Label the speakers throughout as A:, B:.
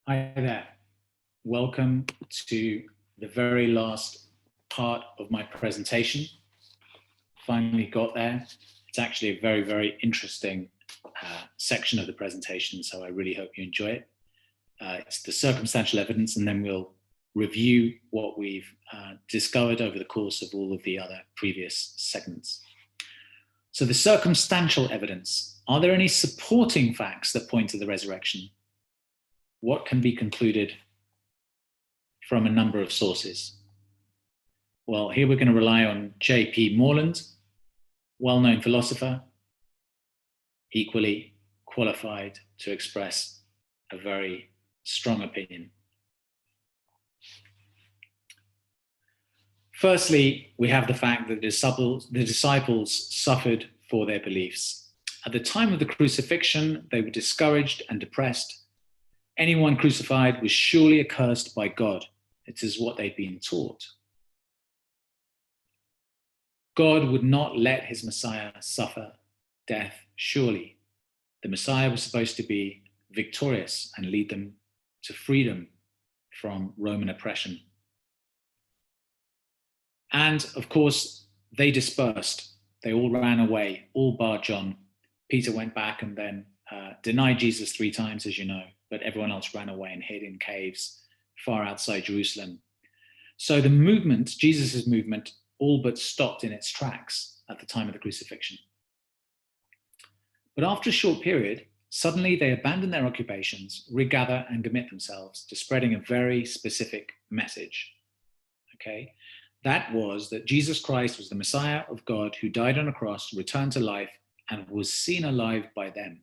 A: Hi there. Welcome to the very last part of my presentation. Finally got there. It's actually a very, very interesting section of the presentation, so I really hope you enjoy it. It's the circumstantial evidence, and then we'll review what we've discovered over the course of all of the other previous segments. So the circumstantial evidence. Are there any supporting facts that point to the resurrection? What can be concluded from a number of sources? Well, here we're going to rely on J.P. Moreland, well-known philosopher, equally qualified to express a very strong opinion. Firstly, we have the fact that the disciples suffered for their beliefs. At the time of the crucifixion, they were discouraged and depressed. Anyone crucified was surely accursed by God. It is what they'd been taught. God would not let his Messiah suffer death, surely. The Messiah was supposed to be victorious and lead them to freedom from Roman oppression. And of course, they dispersed. They all ran away, all bar John. Peter went back and then denied Jesus 3 times, as you know, but everyone else ran away and hid in caves far outside Jerusalem. So the movement, Jesus' movement, all but stopped in its tracks at the time of the crucifixion. But after a short period, suddenly they abandon their occupations, regather, and commit themselves to spreading a very specific message. Okay? That was that Jesus Christ was the Messiah of God who died on a cross, returned to life, and was seen alive by them.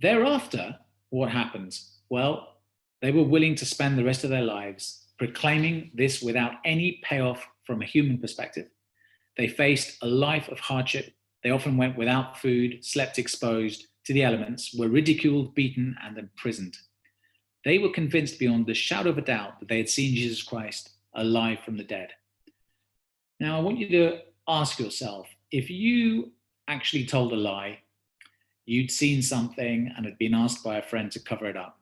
A: Thereafter, what happened? Well, they were willing to spend the rest of their lives proclaiming this without any payoff from a human perspective. They faced a life of hardship. They often went without food, slept exposed to the elements, were ridiculed, beaten, and imprisoned. They were convinced beyond the shadow of a doubt that they had seen Jesus Christ alive from the dead. Now, I want you to ask yourself, if you actually told a lie, you'd seen something and had been asked by a friend to cover it up,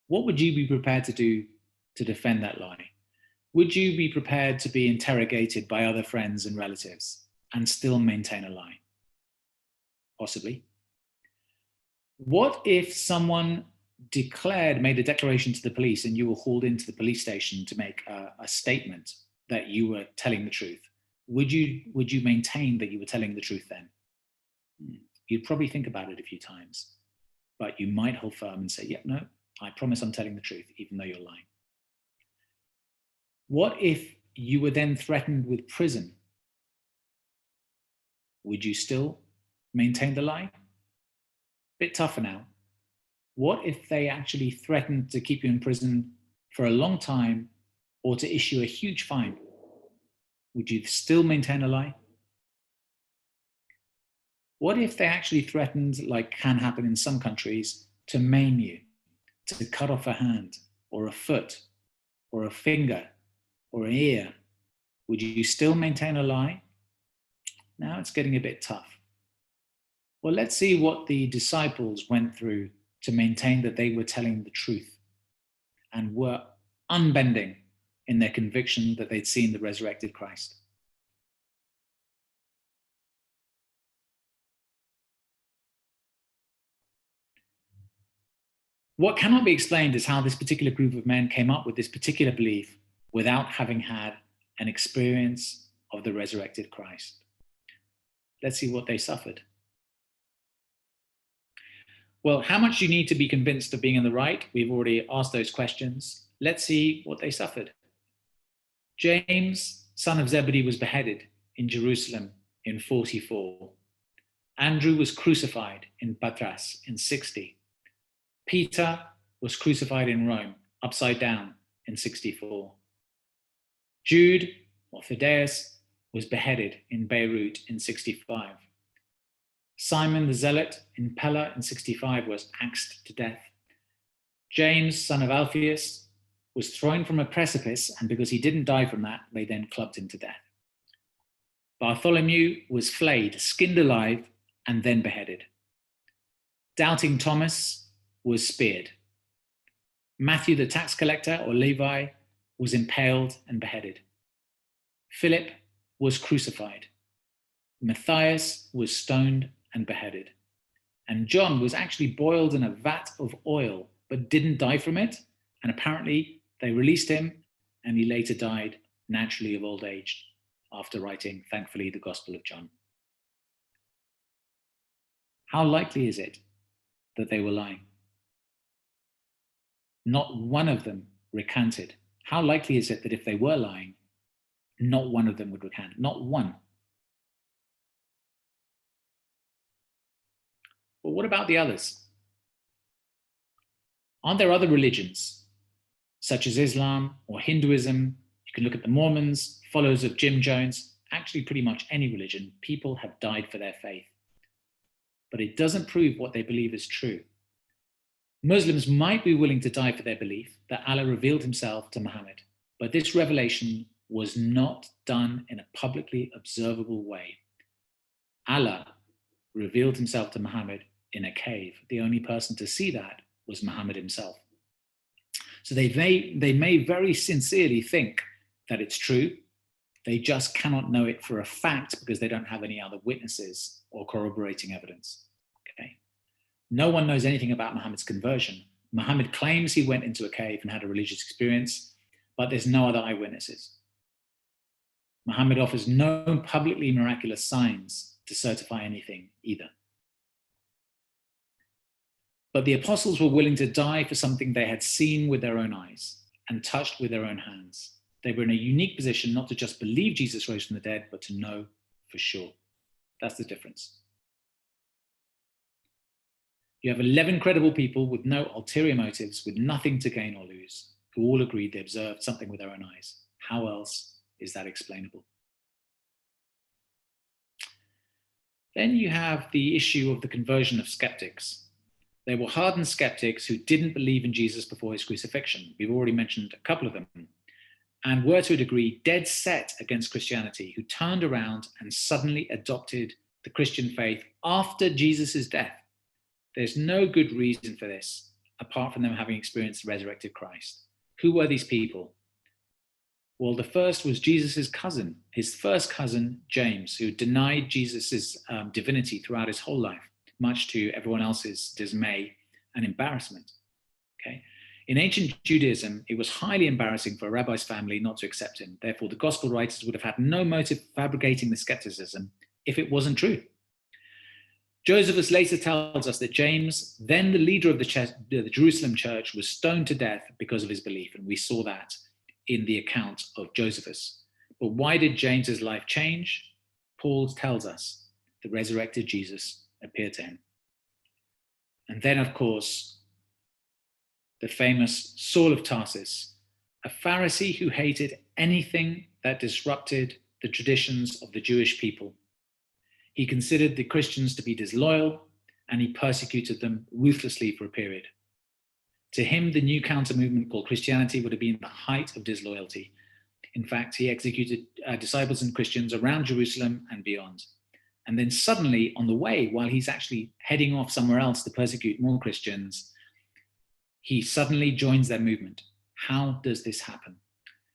A: what would you be prepared to do to defend that lie? Would you be prepared to be interrogated by other friends and relatives and still maintain a lie? Possibly. What if someone made a declaration to the police and you were hauled into the police station to make a statement that you were telling the truth? Would you maintain that you were telling the truth then? You'd probably think about it a few times, but you might hold firm and say, yep, no, I promise I'm telling the truth, even though you're lying. What if you were then threatened with prison? Would you still maintain the lie? Bit tougher now. What if they actually threatened to keep you in prison for a long time or to issue a huge fine? Would you still maintain a lie? What if they actually threatened, like can happen in some countries, to maim you, to cut off a hand or a foot or a finger or an ear? Would you still maintain a lie? Now it's getting a bit tough. Well, let's see what the disciples went through to maintain that they were telling the truth and were unbending in their conviction that they'd seen the resurrected Christ. What cannot be explained is how this particular group of men came up with this particular belief without having had an experience of the resurrected Christ. Let's see what they suffered. Well, how much do you need to be convinced of being in the right? We've already asked those questions. Let's see what they suffered. James, son of Zebedee, was beheaded in Jerusalem in 44. Andrew was crucified in Patras in 60. Peter was crucified in Rome, upside down, in 64. Jude, or Thaddeus, was beheaded in Beirut in 65. Simon the Zealot in Pella in 65 was axed to death. James, son of Alphaeus, was thrown from a precipice, and because he didn't die from that, they then clubbed him to death. Bartholomew was flayed, skinned alive, and then beheaded. Doubting Thomas was speared. Matthew, the tax collector, or Levi, was impaled and beheaded. Philip was crucified. Matthias was stoned and beheaded. And John was actually boiled in a vat of oil, but didn't die from it. And apparently they released him, and he later died naturally of old age after writing, thankfully, the Gospel of John. How likely is it that they were lying? Not one of them recanted. How likely is it that if they were lying, not one of them would recant? Not one. But what about the others? Aren't there other religions, such as Islam or Hinduism? You can look at the Mormons, followers of Jim Jones, actually pretty much any religion. People have died for their faith. But it doesn't prove what they believe is true. Muslims might be willing to die for their belief that Allah revealed himself to Muhammad, but this revelation was not done in a publicly observable way. Allah revealed himself to Muhammad in a cave. The only person to see that was Muhammad himself. So they may very sincerely think that it's true. They just cannot know it for a fact because they don't have any other witnesses or corroborating evidence. Okay. No one knows anything about Muhammad's conversion. Muhammad claims he went into a cave and had a religious experience, but there's no other eyewitnesses. Muhammad offers no publicly miraculous signs to certify anything either. But the apostles were willing to die for something they had seen with their own eyes and touched with their own hands. They were in a unique position not to just believe Jesus rose from the dead, but to know for sure. That's the difference. You have 11 credible people with no ulterior motives, with nothing to gain or lose, who all agreed they observed something with their own eyes. How else is that explainable? Then you have the issue of the conversion of skeptics. They were hardened skeptics who didn't believe in Jesus before his crucifixion. We've already mentioned a couple of them, and were to a degree dead set against Christianity, who turned around and suddenly adopted the Christian faith after Jesus' death. There's no good reason for this, apart from them having experienced the resurrected Christ. Who were these people? Well, the first was Jesus' cousin, his first cousin, James, who denied Jesus' divinity throughout his whole life, much to everyone else's dismay and embarrassment. Okay. In ancient Judaism, it was highly embarrassing for a rabbi's family not to accept him. Therefore, the gospel writers would have had no motive for fabricating the skepticism if it wasn't true. Josephus later tells us that James, then the leader of the Jerusalem church, was stoned to death because of his belief, and we saw that in the account of Josephus. But why did James's life change? Paul tells us the resurrected Jesus appeared to him. And then, of course, the famous Saul of Tarsus, a Pharisee who hated anything that disrupted the traditions of the Jewish people. He considered the Christians to be disloyal, and he persecuted them ruthlessly for a period. To him, the new counter movement called Christianity would have been the height of disloyalty. In fact, he executed disciples and Christians around Jerusalem and beyond. And then suddenly, on the way, while he's actually heading off somewhere else to persecute more Christians, he suddenly joins their movement. How does this happen?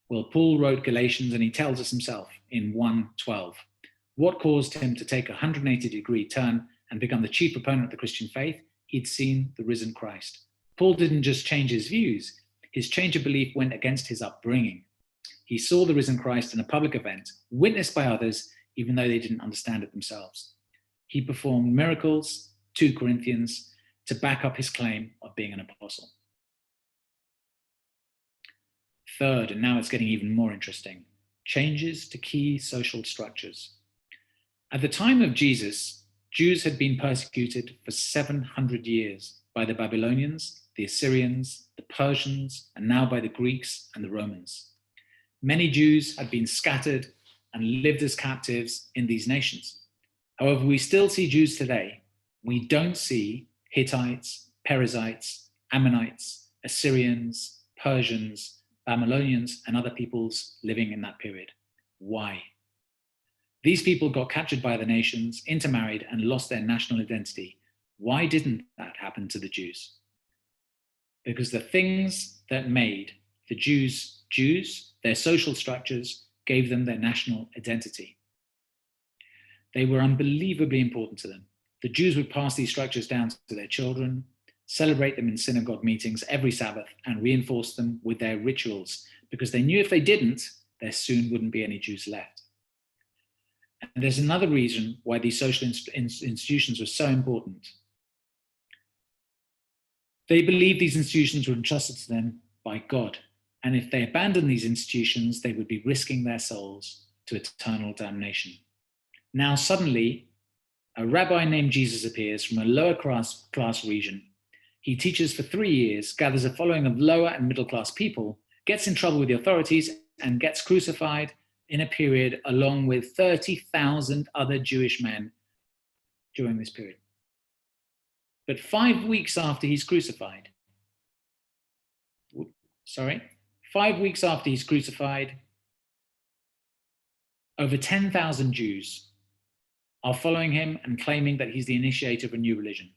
A: Well, Paul wrote Galatians, and he tells us himself in 1:12. What caused him to take a 180-degree turn and become the chief proponent of the Christian faith? He'd seen the risen Christ. Paul didn't just change his views. His change of belief went against his upbringing. He saw the risen Christ in a public event, witnessed by others, even though they didn't understand it themselves. He performed miracles, 2 Corinthians, to back up his claim of being an apostle. Third, and now it's getting even more interesting, changes to key social structures. At the time of Jesus, Jews had been persecuted for 700 years by the Babylonians, the Assyrians, the Persians, and now by the Greeks and the Romans. Many Jews had been scattered and lived as captives in these nations. However, we still see Jews today. We don't see Hittites, Perizzites, Ammonites, Assyrians, Persians, Babylonians, and other peoples living in that period. Why? These people got captured by the nations, intermarried, and lost their national identity. Why didn't that happen to the Jews? because the things that made the Jews Jews, their social structures, gave them their national identity. They were unbelievably important to them. The Jews would pass these structures down to their children, celebrate them in synagogue meetings every Sabbath, and reinforce them with their rituals, because they knew if they didn't, there soon wouldn't be any Jews left. And there's another reason why these social institutions were so important. They believed these institutions were entrusted to them by God, and if they abandoned these institutions, they would be risking their souls to eternal damnation. Now suddenly, a rabbi named Jesus appears from a lower class region. He teaches for 3 years, gathers a following of lower and middle class people, gets in trouble with the authorities, and gets crucified in a period along with 30,000 other Jewish men during this period. But 5 weeks after he's crucified, 5 weeks after he's crucified, over 10,000 Jews are following him and claiming that he's the initiator of a new religion.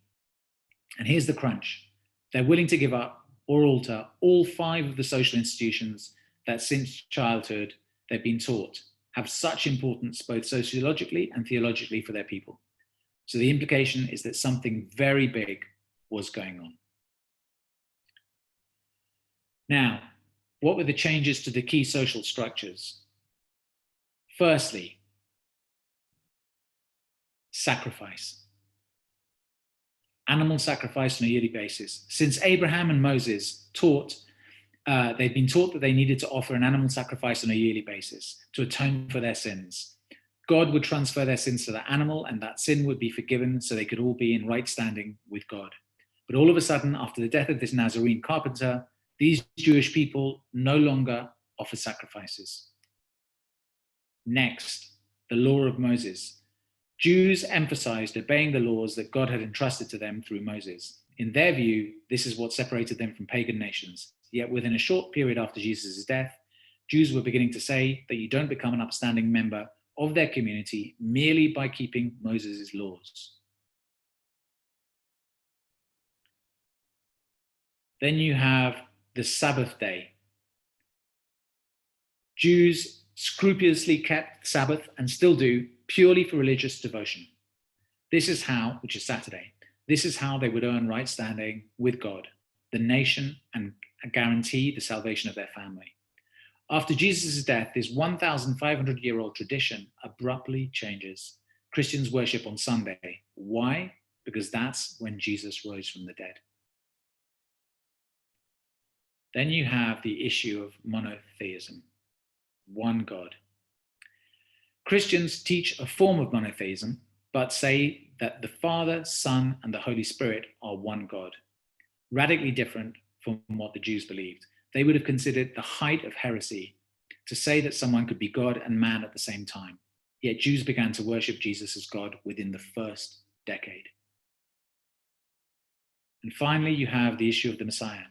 A: And here's the crunch. They're willing to give up or alter all 5 of the social institutions that since childhood they've been taught have such importance both sociologically and theologically for their people. So the implication is that something very big was going on. Now, what were the changes to the key social structures? Firstly, sacrifice. Animal sacrifice on a yearly basis. Since Abraham and Moses they'd been taught that they needed to offer an animal sacrifice on a yearly basis to atone for their sins. God would transfer their sins to that animal, and that sin would be forgiven so they could all be in right standing with God. But all of a sudden, after the death of this Nazarene carpenter, these Jewish people no longer offer sacrifices. Next, the law of Moses. Jews emphasized obeying the laws that God had entrusted to them through Moses. In their view, this is what separated them from pagan nations. Yet within a short period after Jesus' death, Jews were beginning to say that you don't become an upstanding member of their community merely by keeping Moses' laws. Then you have the Sabbath day. Jews scrupulously kept Sabbath and still do purely for religious devotion. This is how, which is Saturday, this is how they would earn right standing with God, the nation, and guarantee the salvation of their family. After Jesus' death, this 1,500-year-old tradition abruptly changes. Christians worship on Sunday. Why? Because that's when Jesus rose from the dead. Then you have the issue of monotheism, one God. Christians teach a form of monotheism, but say that the Father, Son, and the Holy Spirit are one God, radically different from what the Jews believed. They would have considered the height of heresy to say that someone could be God and man at the same time. Yet Jews began to worship Jesus as God within the first decade. And finally, you have the issue of the Messiah.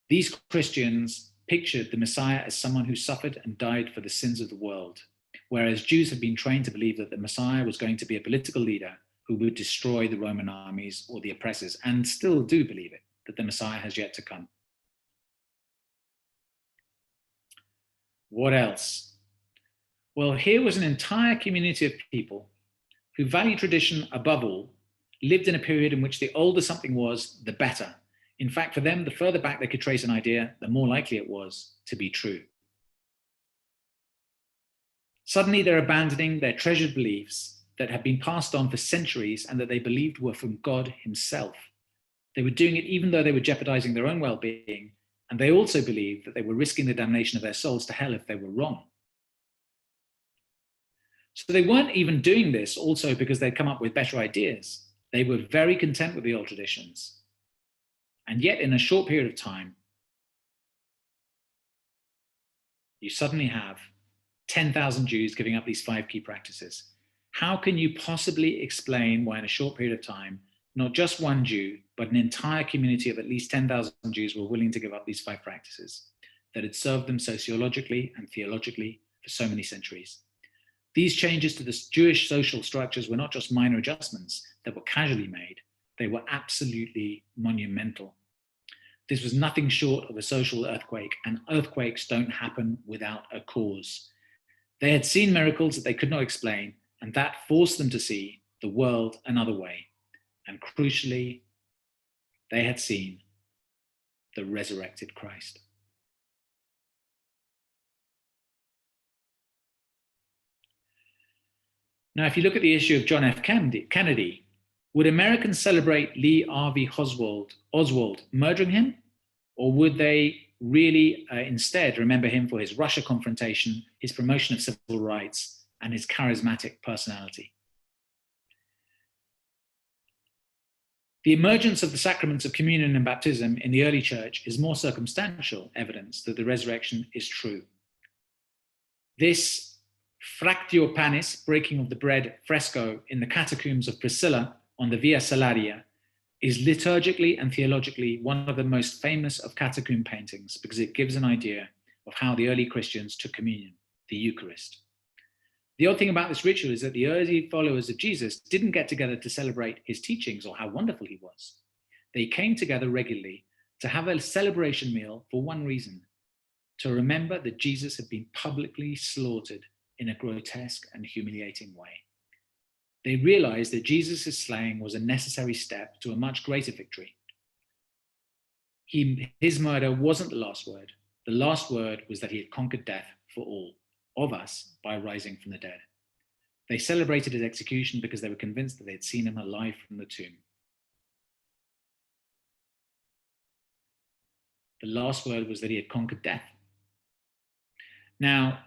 A: These Christians pictured the Messiah as someone who suffered and died for the sins of the world, whereas Jews had been trained to believe that the Messiah was going to be a political leader who would destroy the Roman armies or the oppressors, and still do believe it, that the Messiah has yet to come. What else? Well, here was an entire community of people who valued tradition above all, lived in a period in which the older something was, the better. In fact, for them, the further back they could trace an idea, the more likely it was to be true. Suddenly, they're abandoning their treasured beliefs that had been passed on for centuries and that they believed were from God himself. They were doing it even though they were jeopardizing their own well-being, and they also believed that they were risking the damnation of their souls to hell if they were wrong. So they weren't even doing this also because they'd come up with better ideas. They were very content with the old traditions. And yet, in a short period of time, you suddenly have 10,000 Jews giving up these 5 key practices. How can you possibly explain why in a short period of time, not just one Jew, but an entire community of at least 10,000 Jews were willing to give up these 5 practices that had served them sociologically and theologically for so many centuries? These changes to the Jewish social structures were not just minor adjustments that were casually made, they were absolutely monumental. This was nothing short of a social earthquake, and earthquakes don't happen without a cause. They had seen miracles that they could not explain, and that forced them to see the world another way. And crucially, they had seen the resurrected Christ. Now, if you look at the issue of John F. Kennedy, would Americans celebrate Lee Harvey Oswald murdering him? Or would they really instead remember him for his Russia confrontation, his promotion of civil rights, and his charismatic personality? The emergence of the sacraments of communion and baptism in the early church is more circumstantial evidence that the resurrection is true. This fractio panis, breaking of the bread fresco in the catacombs of Priscilla on the Via Salaria, is liturgically and theologically one of the most famous of catacomb paintings because it gives an idea of how the early Christians took communion, the Eucharist. The odd thing about this ritual is that the early followers of Jesus didn't get together to celebrate his teachings or how wonderful he was. They came together regularly to have a celebration meal for one reason: to remember that Jesus had been publicly slaughtered in a grotesque and humiliating way. They realized that Jesus' slaying was a necessary step to a much greater victory. His murder wasn't the last word. The last word was that he had conquered death for all of us by rising from the dead. They celebrated his execution because they were convinced that they had seen him alive from the tomb. The last word was that he had conquered death. Now,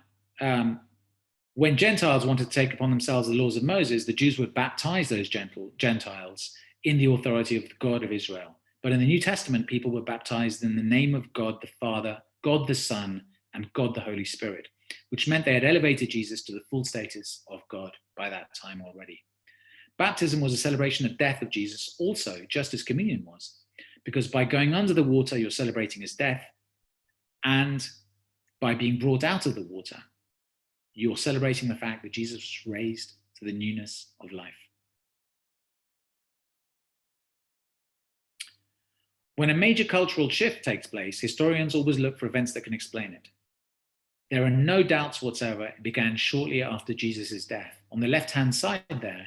A: when Gentiles wanted to take upon themselves the laws of Moses, the Jews would baptize those Gentiles in the authority of the God of Israel. But in the New Testament, people were baptized in the name of God the Father, God the Son, and God the Holy Spirit, which meant they had elevated Jesus to the full status of God by that time already. Baptism was a celebration of death of Jesus also, just as communion was, because by going under the water, you're celebrating his death, and by being brought out of the water, you're celebrating the fact that Jesus was raised to the newness of life. When a major cultural shift takes place, historians always look for events that can explain it. There are no doubts whatsoever it began shortly after Jesus' death. On the left-hand side there,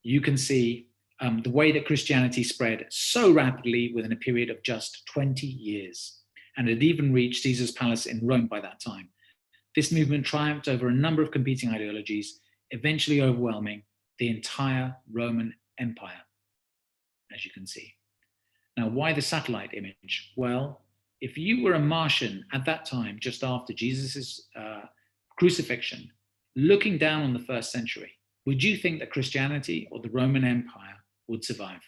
A: you can see the way that Christianity spread so rapidly within a period of just 20 years. And it even reached Caesar's palace in Rome by that time. This movement triumphed over a number of competing ideologies, eventually overwhelming the entire Roman Empire, as you can see. Now, why the satellite image? Well, if you were a Martian at that time, just after Jesus' crucifixion, looking down on the first century, would you think that Christianity or the Roman Empire would survive?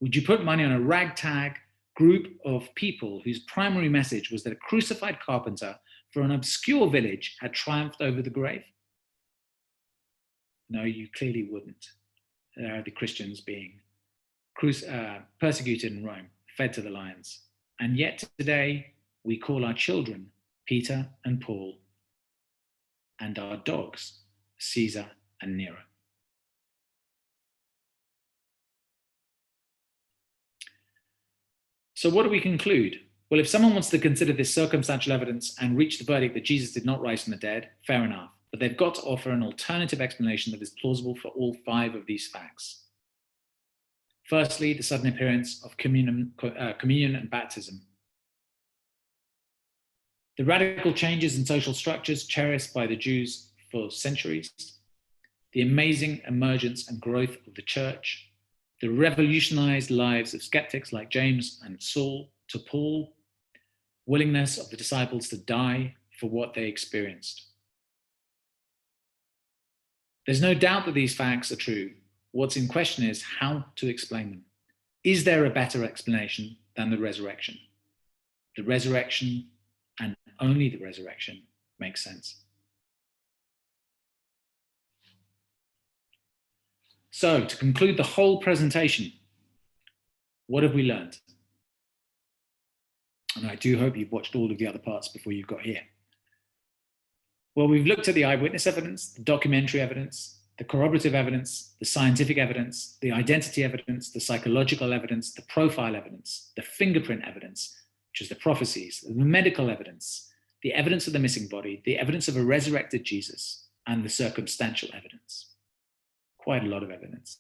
A: Would you put money on a ragtag group of people whose primary message was that a crucified carpenter for an obscure village had triumphed over the grave? No, you clearly wouldn't. The Christians being persecuted in Rome, fed to the lions. And yet today, we call our children Peter and Paul, and our dogs Caesar and Nero. So what do we conclude? Well, if someone wants to consider this circumstantial evidence and reach the verdict that Jesus did not rise from the dead, fair enough. But they've got to offer an alternative explanation that is plausible for all 5 of these facts. Firstly, the sudden appearance of communion and baptism. The radical changes in social structures cherished by the Jews for centuries. The amazing emergence and growth of the church. The revolutionized lives of skeptics like James and Saul to Paul. Willingness of the disciples to die for what they experienced. There's no doubt that these facts are true. What's in question is how to explain them. Is there a better explanation than the resurrection? The resurrection, and only the resurrection, makes sense. So, to conclude the whole presentation, what have we learned? And I do hope you've watched all of the other parts before you got here. Well, we've looked at the eyewitness evidence, the documentary evidence, the corroborative evidence, the scientific evidence, the identity evidence, the psychological evidence, the profile evidence, the fingerprint evidence, which is the prophecies, the medical evidence, the evidence of the missing body, the evidence of a resurrected Jesus, and the circumstantial evidence. Quite a lot of evidence.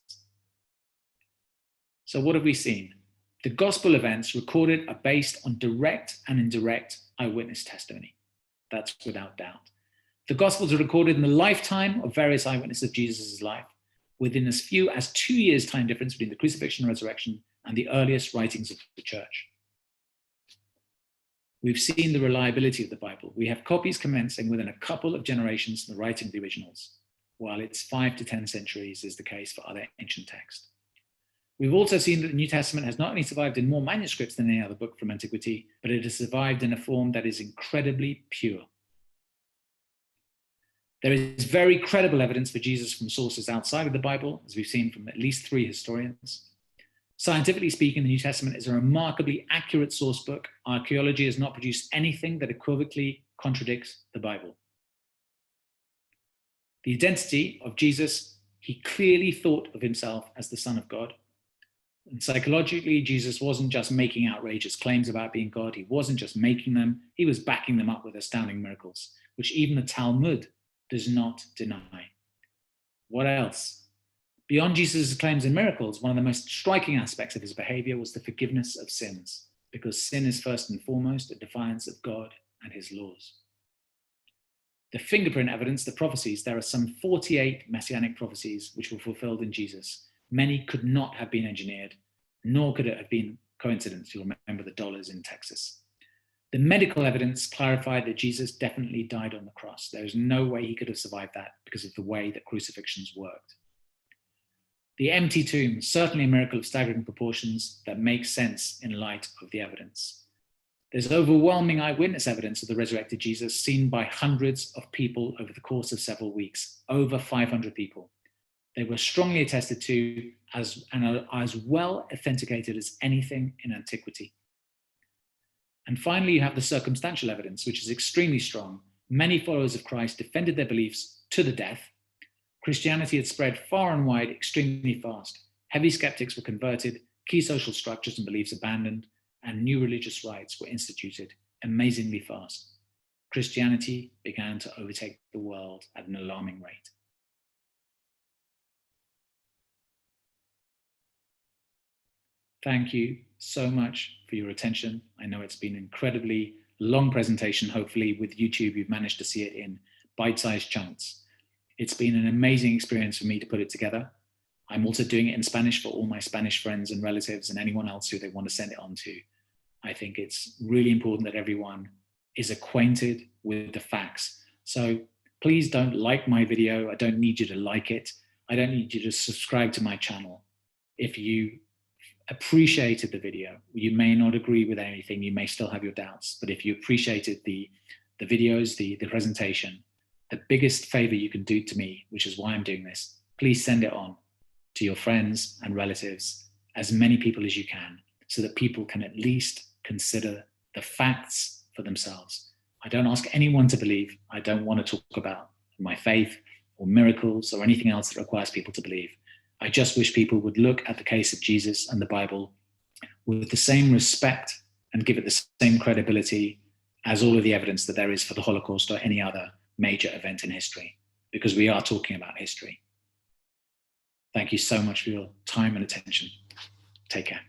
A: So what have we seen? The gospel events recorded are based on direct and indirect eyewitness testimony. That's without doubt. The Gospels are recorded in the lifetime of various eyewitnesses of Jesus' life, within as few as 2 years' time difference between the crucifixion and resurrection and the earliest writings of the church. We've seen the reliability of the Bible. We have copies commencing within a couple of generations from the writing of the originals, while it's 5 to 10 centuries is the case for other ancient texts. We've also seen that the New Testament has not only survived in more manuscripts than any other book from antiquity, but it has survived in a form that is incredibly pure. There is very credible evidence for Jesus from sources outside of the Bible, as we've seen from at least 3 historians. Scientifically speaking, the New Testament is a remarkably accurate source book. Archaeology has not produced anything that equivocally contradicts the Bible. The identity of Jesus, he clearly thought of himself as the Son of God. And psychologically, Jesus wasn't just making outrageous claims about being God. He wasn't just making them. He was backing them up with astounding miracles, which even the Talmud does not deny. What else? Beyond Jesus' claims and miracles, one of the most striking aspects of his behavior was the forgiveness of sins, because sin is first and foremost a defiance of God and his laws. The fingerprint evidence, the prophecies, there are some 48 messianic prophecies which were fulfilled in Jesus. Many could not have been engineered, nor could it have been coincidence. You'll remember the dollars in Texas. The medical evidence clarified that Jesus definitely died on the cross. There is no way he could have survived that because of the way that crucifixions worked. The empty tomb, certainly a miracle of staggering proportions that makes sense in light of the evidence. There's overwhelming eyewitness evidence of the resurrected Jesus seen by hundreds of people over the course of several weeks, over 500 people. They were strongly attested to and are as well authenticated as anything in antiquity. And finally, you have the circumstantial evidence, which is extremely strong. Many followers of Christ defended their beliefs to the death. Christianity had spread far and wide extremely fast. Heavy skeptics were converted, key social structures and beliefs abandoned, and new religious rites were instituted amazingly fast. Christianity began to overtake the world at an alarming rate. Thank you so much for your attention. I know it's been an incredibly long presentation. Hopefully with YouTube, you've managed to see it in bite-sized chunks. It's been an amazing experience for me to put it together. I'm also doing it in Spanish for all my Spanish friends and relatives and anyone else who they want to send it on to. I think it's really important that everyone is acquainted with the facts. So please don't like my video. I don't need you to like it. I don't need you to subscribe to my channel. If you appreciated the video, you may not agree with anything, you may still have your doubts, but if you appreciated the videos, the presentation, the biggest favor you can do to me, which is why I'm doing this, please send it on to your friends and relatives, as many people as you can, so that people can at least consider the facts for themselves. I don't ask anyone to believe. I don't want to talk about my faith or miracles or anything else that requires people to believe. I just wish people would look at the case of Jesus and the Bible with the same respect and give it the same credibility as all of the evidence that there is for the Holocaust or any other major event in history, because we are talking about history. Thank you so much for your time and attention. Take care.